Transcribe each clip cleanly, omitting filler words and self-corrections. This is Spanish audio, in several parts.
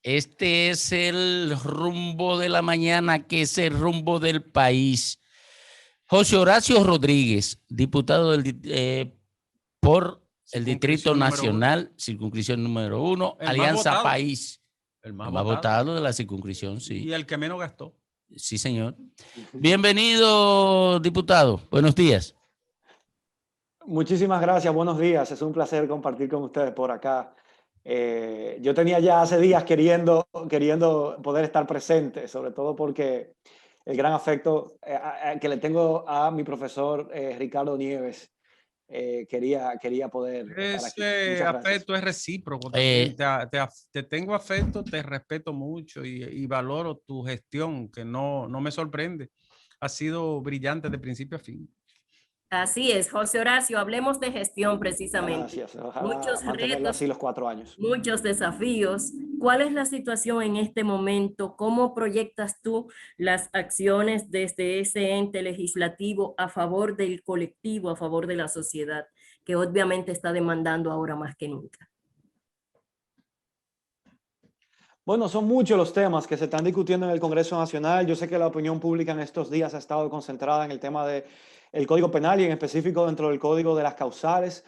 Este es el rumbo de la mañana, que es el rumbo del país. José Horacio Rodríguez, diputado por el Distrito Circunscripción número 1. Nacional, circunscripción número 1, El más Alianza votado. País. El más El más votado. votado de la circunscripción, sí. Y el que menos gastó. Sí, señor. Bienvenido, diputado. Buenos días. Muchísimas gracias, buenos días. Es un placer compartir con ustedes por acá. Yo tenía ya hace días queriendo poder estar presente, sobre todo porque el gran afecto que le tengo a mi profesor Ricardo Nieves, quería poder estar aquí. Ese Muchas gracias. afecto es recíproco Eh, también. Te tengo afecto, te respeto mucho y valoro tu gestión, que no me sorprende. Ha sido brillante de principio a fin. Así es, José Horacio, hablemos de gestión precisamente. Gracias. Ojalá Muchos mantenerlo retos, así los 4 años. muchos desafíos. ¿Cuál es la situación en este momento? ¿Cómo proyectas tú las acciones desde ese ente legislativo a favor del colectivo, a favor de la sociedad, que obviamente está demandando ahora más que nunca? Bueno, son muchos los temas que se están discutiendo en el Congreso Nacional. Yo sé que la opinión pública en estos días ha estado concentrada en el tema del Código Penal y en específico dentro del Código de las causales,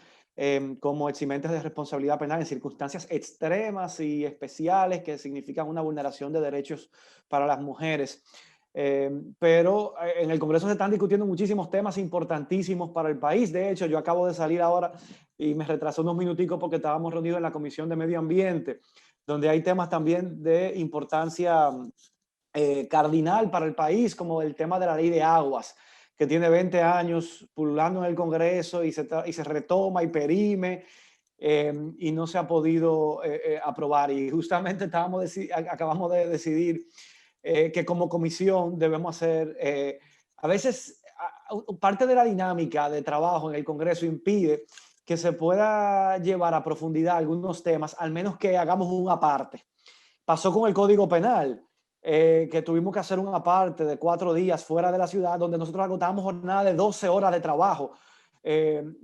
como eximentes de responsabilidad penal en circunstancias extremas y especiales que significan una vulneración de derechos para las mujeres. Pero en el Congreso se están discutiendo muchísimos temas importantísimos para el país. De hecho, yo acabo de salir ahora y me retrasé unos minuticos porque estábamos reunidos en la Comisión de Medio Ambiente, donde hay temas también de importancia cardinal para el país, como el tema de la ley de aguas, que tiene 20 años pululando en el Congreso y se retoma y perime, y no se ha podido aprobar. Y justamente acabamos de decidir que como comisión debemos hacer, a veces parte de la dinámica de trabajo en el Congreso impide que se pueda llevar a profundidad algunos temas, al menos que hagamos una parte. Pasó con el Código Penal, que tuvimos que hacer una parte de 4 días fuera de la ciudad, donde nosotros agotamos jornada de 12 horas de trabajo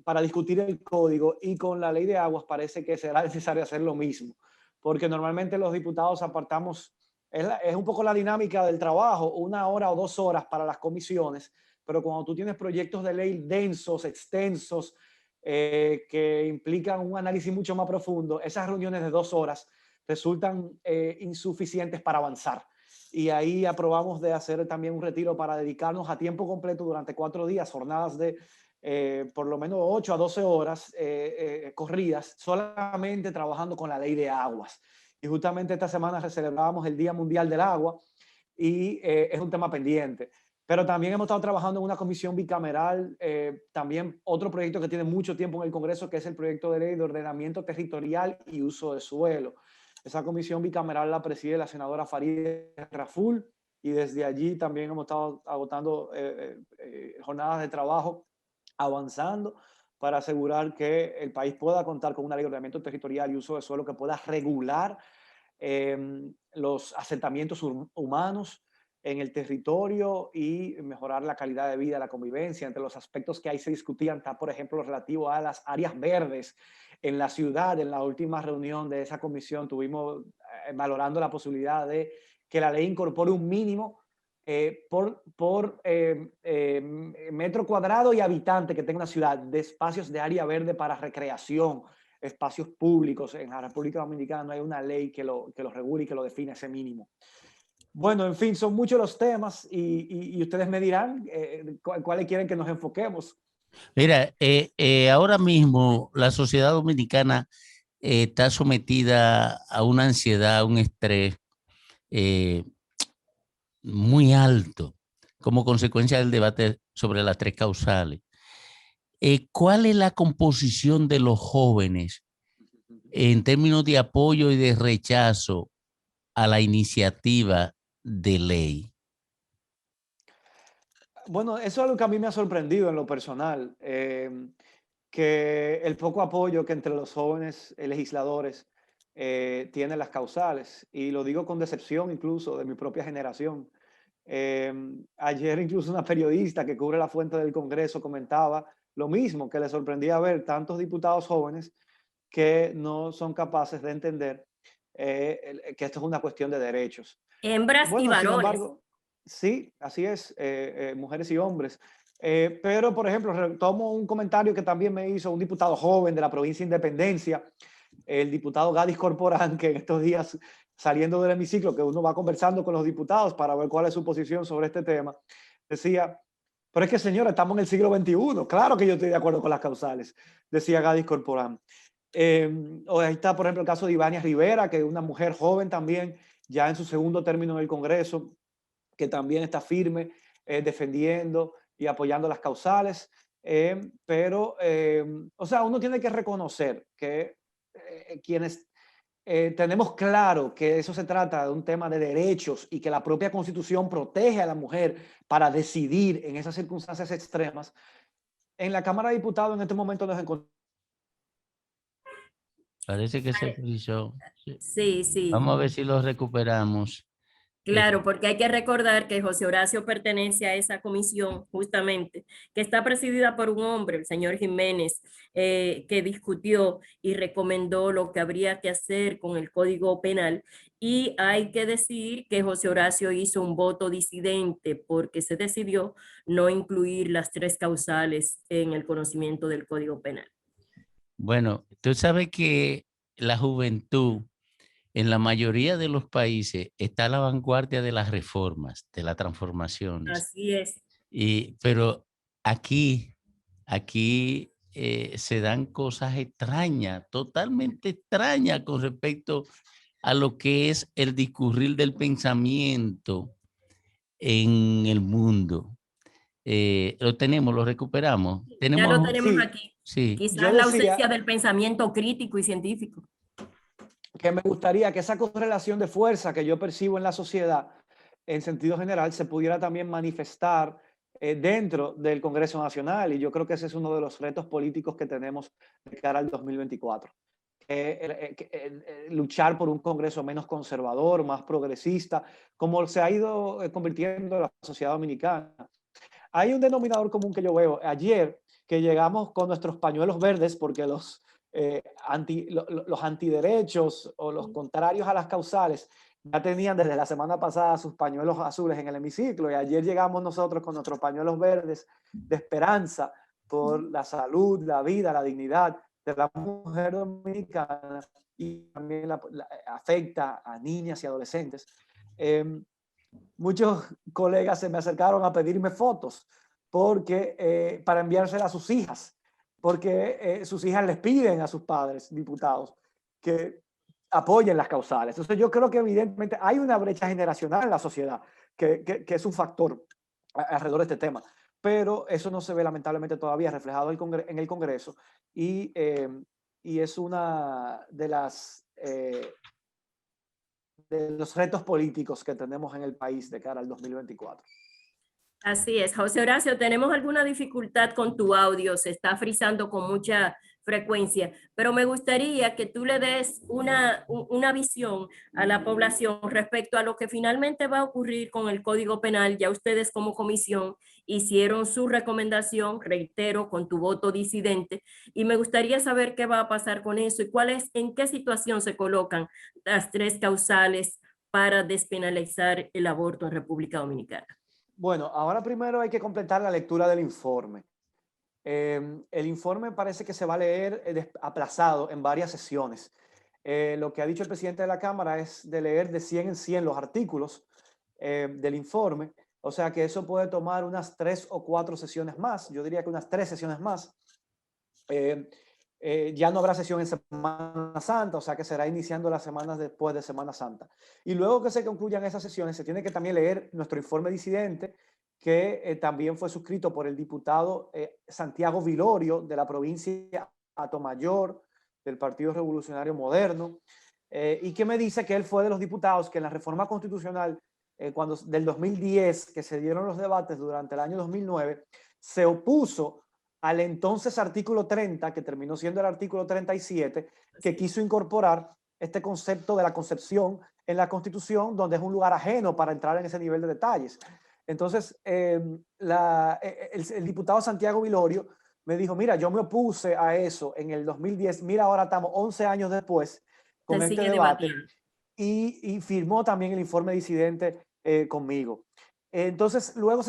para discutir el código, y con la ley de aguas parece que será necesario hacer lo mismo, porque normalmente los diputados apartamos, es un poco la dinámica del trabajo, 1 hora o 2 horas para las comisiones, pero cuando tú tienes proyectos de ley densos, extensos, que implican un análisis mucho más profundo, esas reuniones de 2 horas resultan insuficientes para avanzar. Y ahí aprobamos de hacer también un retiro para dedicarnos a tiempo completo durante 4 días, jornadas de por lo menos 8 a 12 horas corridas, solamente trabajando con la ley de aguas. Y justamente esta semana celebrábamos el Día Mundial del Agua y es un tema pendiente. Pero también hemos estado trabajando en una comisión bicameral, también otro proyecto que tiene mucho tiempo en el Congreso, que es el proyecto de ley de ordenamiento territorial y uso de suelo. Esa comisión bicameral la preside la senadora Farideh Raful, y desde allí también hemos estado agotando jornadas de trabajo, avanzando para asegurar que el país pueda contar con una ley de ordenamiento territorial y uso de suelo que pueda regular los asentamientos humanos en el territorio y mejorar la calidad de vida, la convivencia. Entre los aspectos que ahí se discutían está, por ejemplo, lo relativo a las áreas verdes en la ciudad. En la última reunión de esa comisión tuvimos valorando la posibilidad de que la ley incorpore un mínimo por metro cuadrado y habitante que tenga una ciudad, de espacios de área verde para recreación, espacios públicos. En la República Dominicana no hay una ley que lo regule y que lo define ese mínimo. Bueno, en fin, son muchos los temas y ustedes me dirán cuáles quieren que nos enfoquemos. Mira, ahora mismo la sociedad dominicana está sometida a una ansiedad, a un estrés eh, muy alto como consecuencia del debate sobre las tres causales. ¿Cuál es la composición de los jóvenes en términos de apoyo y de rechazo a la iniciativa de ley? Bueno, eso es algo que a mí me ha sorprendido en lo personal, que el poco apoyo que entre los jóvenes legisladores tienen las causales, y lo digo con decepción incluso de mi propia generación. Ayer incluso una periodista que cubre la fuente del Congreso comentaba lo mismo, que le sorprendía ver tantos diputados jóvenes que no son capaces de entender que esto es una cuestión de derechos. Hembras y Bueno, sin varones. embargo, sí, así es, mujeres y hombres. Pero, por ejemplo, retomo un comentario que también me hizo un diputado joven de la provincia de Independencia, el diputado Gadis Corporán, que en estos días, saliendo del hemiciclo, que uno va conversando con los diputados para ver cuál es su posición sobre este tema, decía, pero es que, señora, estamos en el siglo XXI, claro que yo estoy de acuerdo con las causales, decía Gadis Corporán. O ahí está, por ejemplo, el caso de Ivania Rivera, que es una mujer joven también, ya en su segundo término en el Congreso, que también está firme defendiendo y apoyando las causales. Pero, o sea, uno tiene que reconocer que quienes tenemos claro que eso se trata de un tema de derechos y que la propia Constitución protege a la mujer para decidir en esas circunstancias extremas, en la Cámara de Diputados en este momento nos encontramos. Parece que se frizó. Sí. Sí, sí. Vamos a ver si lo recuperamos. Claro, porque hay que recordar que José Horacio pertenece a esa comisión justamente, que está presidida por un hombre, el señor Jiménez, que discutió y recomendó lo que habría que hacer con el Código Penal. Y hay que decir que José Horacio hizo un voto disidente porque se decidió no incluir las 3 causales en el conocimiento del Código Penal. Bueno, tú sabes que la juventud en la mayoría de los países está a la vanguardia de las reformas, de las transformaciones. Así es. Pero aquí se dan cosas extrañas, totalmente extrañas con respecto a lo que es el discurrir del pensamiento en el mundo. Lo recuperamos. Ya lo Tenemos, tenemos Sí, aquí. sí, yo Quizás la ausencia decía del pensamiento crítico y científico. que me gustaría que esa correlación de fuerza que yo percibo en la sociedad, en sentido general, se pudiera también manifestar dentro del Congreso Nacional. Y yo creo que ese es uno de los retos políticos que tenemos de cara al 2024. Luchar por un Congreso menos conservador, más progresista, como se ha ido convirtiendo en la sociedad dominicana. Hay un denominador común que yo veo. Ayer que llegamos con nuestros pañuelos verdes, porque los antiderechos o los contrarios a las causales ya tenían desde la semana pasada sus pañuelos azules en el hemiciclo, y ayer llegamos nosotros con nuestros pañuelos verdes de esperanza por la salud, la vida, la dignidad de la mujer dominicana, y también afecta a niñas y adolescentes. Muchos colegas se me acercaron a pedirme fotos porque, para enviárselas a sus hijas, porque sus hijas les piden a sus padres, diputados, que apoyen las causales. Entonces yo creo que evidentemente hay una brecha generacional en la sociedad que es un factor alrededor de este tema, pero eso no se ve lamentablemente todavía reflejado en el Congreso, y es una de los retos políticos que tenemos en el país de cara al 2024. Así es. José Horacio, ¿tenemos alguna dificultad con tu audio? Se está frizando con mucha frecuencia, pero me gustaría que tú le des una visión a la población respecto a lo que finalmente va a ocurrir con el Código Penal. Ya ustedes como comisión hicieron su recomendación, reitero, con tu voto disidente, y me gustaría saber qué va a pasar con eso y en qué situación se colocan las 3 causales para despenalizar el aborto en República Dominicana. Bueno, ahora primero hay que completar la lectura del informe. El informe parece que se va a leer aplazado en varias sesiones. Lo que ha dicho el presidente de la Cámara es de leer de 100 en 100 los artículos del informe, o sea que eso puede tomar unas 3 o 4 sesiones más, yo diría que unas 3 sesiones más. Ya no habrá sesión en Semana Santa, o sea que será iniciando las semanas después de Semana Santa. Y luego que se concluyan esas sesiones, se tiene que también leer nuestro informe disidente, que también fue suscrito por el diputado Santiago Vilorio, de la provincia Atomayor, del Partido Revolucionario Moderno, y que me dice que él fue de los diputados que en la reforma constitucional del 2010, que se dieron los debates durante el año 2009, se opuso al entonces artículo 30, que terminó siendo el artículo 37, que quiso incorporar este concepto de la concepción en la Constitución, donde es un lugar ajeno para entrar en ese nivel de detalles. Entonces, el diputado Santiago Vilorio me dijo, mira, yo me opuse a eso en el 2010, mira, ahora estamos 11 años después con este debate, y firmó también el informe disidente conmigo. Entonces, luego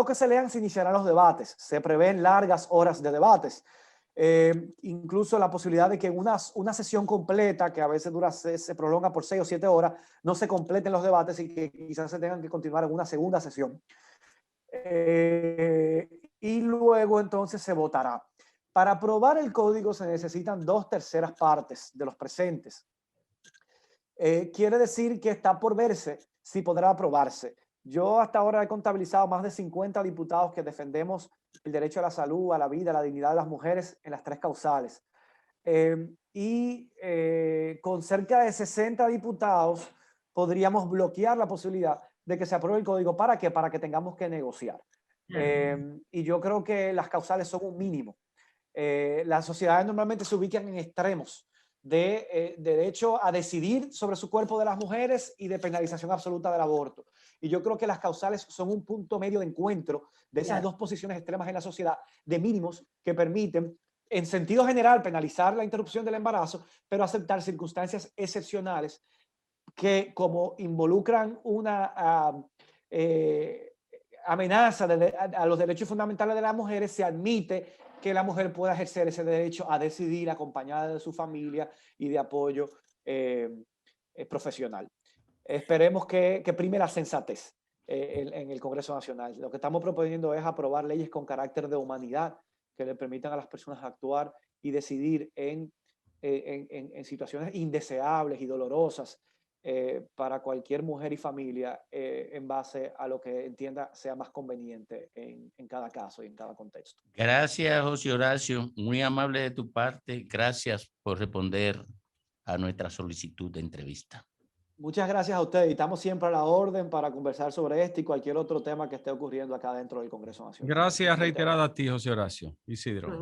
que se lean, se iniciarán los debates. Se prevén largas horas de debates. Incluso la posibilidad de que una sesión completa, que a veces se prolonga por 6 o 7 horas, no se completen los debates y que quizás se tengan que continuar en una segunda sesión. Y luego entonces se votará. Para aprobar el código se necesitan 2/3 partes de los presentes. Quiere decir que está por verse si podrá aprobarse. Yo hasta ahora he contabilizado más de 50 diputados que defendemos el derecho a la salud, a la vida, a la dignidad de las mujeres en las 3 causales. Con cerca de 60 diputados podríamos bloquear la posibilidad de que se apruebe el código. ¿Para qué? Para que tengamos que negociar. Y yo creo que las causales son un mínimo. Las sociedades normalmente se ubican en extremos de derecho a decidir sobre su cuerpo de las mujeres y de penalización absoluta del aborto. Y yo creo que las causales son un punto medio de encuentro de esas dos posiciones extremas en la sociedad, de mínimos que permiten, en sentido general, penalizar la interrupción del embarazo, pero aceptar circunstancias excepcionales que, como involucran una amenaza a los derechos fundamentales de las mujeres, se admite que la mujer pueda ejercer ese derecho a decidir acompañada de su familia y de apoyo profesional. Esperemos que prime la sensatez en el Congreso Nacional. Lo que estamos proponiendo es aprobar leyes con carácter de humanidad que le permitan a las personas actuar y decidir en situaciones indeseables y dolorosas para cualquier mujer y familia en base a lo que entienda sea más conveniente en cada caso y en cada contexto. Gracias, José Horacio. Muy amable de tu parte. Gracias por responder a nuestra solicitud de entrevista. Muchas gracias a ustedes y estamos siempre a la orden para conversar sobre este y cualquier otro tema que esté ocurriendo acá dentro del Congreso Nacional. Gracias reiterada a ti, José Horacio. Isidro.